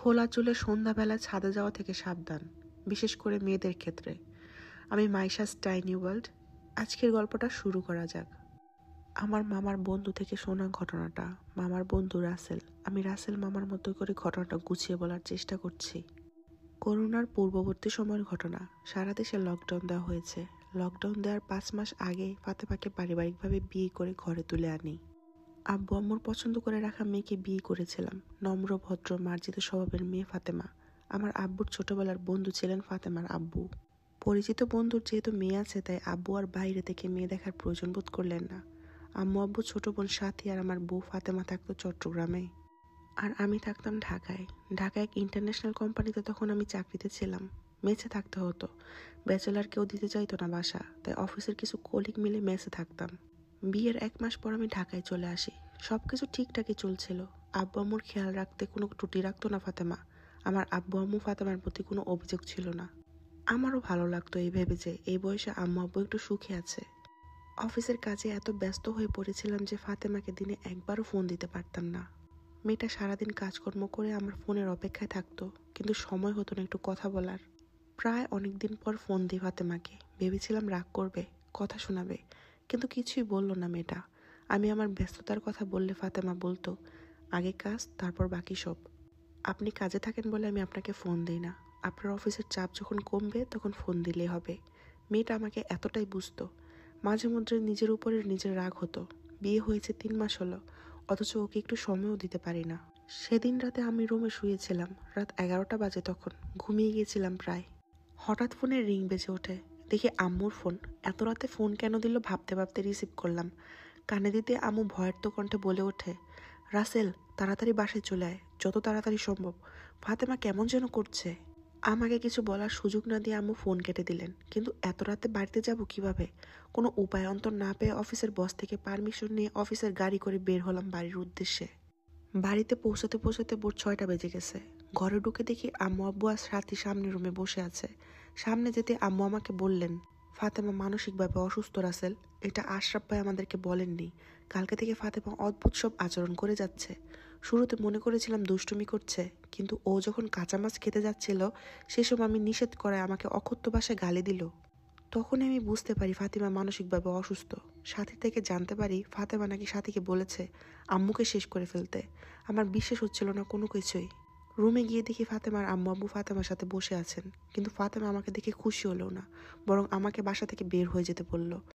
খোলা চুলে সন্ধ্যাবেলা ছাদে যাওয়া থেকে সাবধান, বিশেষ করে মেয়েদের ক্ষেত্রে। আমি মাইশা টাইনি ওয়ার্ল্ড। আজকের গল্পটা শুরু করা যাক। আমার মামার বন্ধু থেকে শোনা ঘটনাটা। মামার বন্ধু রাসেল। আমি রাসেল মামার মতো করে ঘটনাটা গুছিয়ে বলার চেষ্টা করছি। করোনার পূর্ববর্তী সময়ের ঘটনা। সারা দেশে লকডাউন দেওয়া হয়েছে। লকডাউন দেওয়ার 5 মাস আগে ফাতেমাকে পারিবারিকভাবে বিয়ে করে ঘরে তুলে আনি। আব্বু আম্মুর পছন্দ করে রাখা মেয়েকে বিয়ে করেছিলাম। নম্র, ভদ্র, মার্জিত স্বভাবের মেয়ে ফাতেমা। আমার আব্বুর ছোটবেলার বন্ধু ছিলেন ফাতেমার আব্বু। পরিচিত বন্ধুর যেহেতু মেয়ে আছে, তাই আব্বু আর বাইরে থেকে মেয়ে দেখার প্রয়োজন বোধ করলেন না। আম্মু আব্বু, ছোট বোন সাথী আর আমার বউ ফাতেমা থাকতো চট্টগ্রামে, আর আমি থাকতাম ঢাকায়। ঢাকায় এক ইন্টারন্যাশনাল কোম্পানিতে তখন আমি চাকরিতে ছিলাম। মেসে থাকতে হতো। ব্যাচেলার কেউ দিতে চাইতো না বাসা, তাই অফিসের কিছু কলিগ মিলে মেসে থাকতাম। বিয়ের 1 মাস পর আমি ঢাকায় চলে আসি। সবকিছু ঠিকঠাকই চলছিল। আব্বু আম্মুর খেয়াল রাখতে কোনো ত্রুটি রাখতো না ফাতেমা। আমার আব্বু আম্মু ফাতেমার প্রতি কোনো অভিযোগ ছিল না। আমারও ভালো লাগতো এই ভেবে যে এই বয়সে আম্মু আব্বু একটু সুখে আছে। অফিসের কাজে এত ব্যস্ত হয়ে পড়েছিলাম যে ফাতেমাকে দিনে একবারও ফোন দিতে পারতাম না। মেয়েটা সারাদিন কাজকর্ম করে আমার ফোনের অপেক্ষায় থাকতো, কিন্তু সময় হতো না একটু কথা বলার। প্রায় অনেকদিন পর ফোন দিই ফাতেমাকে। ভেবেছিলাম রাগ করবে, কথা শোনাবে, কিন্তু কিছুই বলল না মেয়েটা। আমি আমার ব্যস্ততার কথা বললে ফাতেমা বলতো, আগে কাজ, তারপর বাকি সব। আপনি কাজে থাকেন বলে আমি আপনাকে ফোন দিই না। আপনার অফিসের চাপ যখন কমবে তখন ফোন দিলেই হবে। মেয়েটা আমাকে এতটাই বুঝতো। মাঝে মধ্যে নিজের উপরে নিজের রাগ হতো। বিয়ে হয়েছে 3 মাস হলো, অথচ ওকে একটু সময়ও দিতে পারি না। সেদিন রাতে আমি রুমে শুয়েছিলাম। রাত 11টা বাজে তখন। ঘুমিয়ে গিয়েছিলাম প্রায়। হঠাৎ ফোনের রিং বেজে ওঠে। দেখি আম্মুর ফোন। এত রাতে ফোন কেন দিল ভাবতে ভাবতে রিসিভ করলাম। কানে দিতে আম্মু ভয়ার্ত কণ্ঠে বলে ওঠে, রাসেল, তাড়াতাড়ি বাসায় চলে আয়, যত তাড়াতাড়ি সম্ভব। ফাতেমা কেমন যেন করছে। আমাকে কিছু বলার সুযোগ না দিয়ে আম্মু ফোন কেটে দিলেন। কিন্তু এত রাতে বাড়িতে যাব কিভাবে? কোনো উপায় অন্তর না পেয়ে অফিসের বস থেকে পারমিশন নিয়ে অফিসের গাড়ি করে বের হলাম বাড়ির উদ্দেশ্যে। বাড়িতে পৌঁছাতে পৌঁছাতে ভোর 6টা বেজে গেছে। ঘরে ঢুকে দেখি আম্মু আব্বু আর সাথী সামনে রুমে বসে আছে। সামনে যেতে আম্মু আমাকে বললেন, ফাতেমা মানসিকভাবে অসুস্থ রাসেল। এটা আশরাফ ভাই আমাদেরকে বলেননি। কালকে থেকে ফাতেমা অদ্ভুত সব আচরণ করে যাচ্ছে। শুরুতে মনে করেছিলাম দুষ্টুমি করছে, কিন্তু ও যখন কাঁচা মাছ খেতে যাচ্ছিল সেসব আমি নিষেধ করায় আমাকে অকথ্য ভাষায় গালি দিল। তখনই আমি বুঝতে পারি ফাতেমা মানসিকভাবে অসুস্থ। সাথী থেকে জানতে পারি ফাতেমা নাকি সাথীকে বলেছে আম্মুকে শেষ করে ফেলতে। আমার বিশ্বাস হচ্ছিল না কোনো কিছুই। রুমে গিয়ে দেখি ফাতেমার আম্মু আব্বু ফাতেমার সাথে বসে আছেন, কিন্তু ফাতেমা আমাকে দেখে খুশি হলো না, বরং আমাকে বাসা থেকে বের হয়ে যেতে বলল।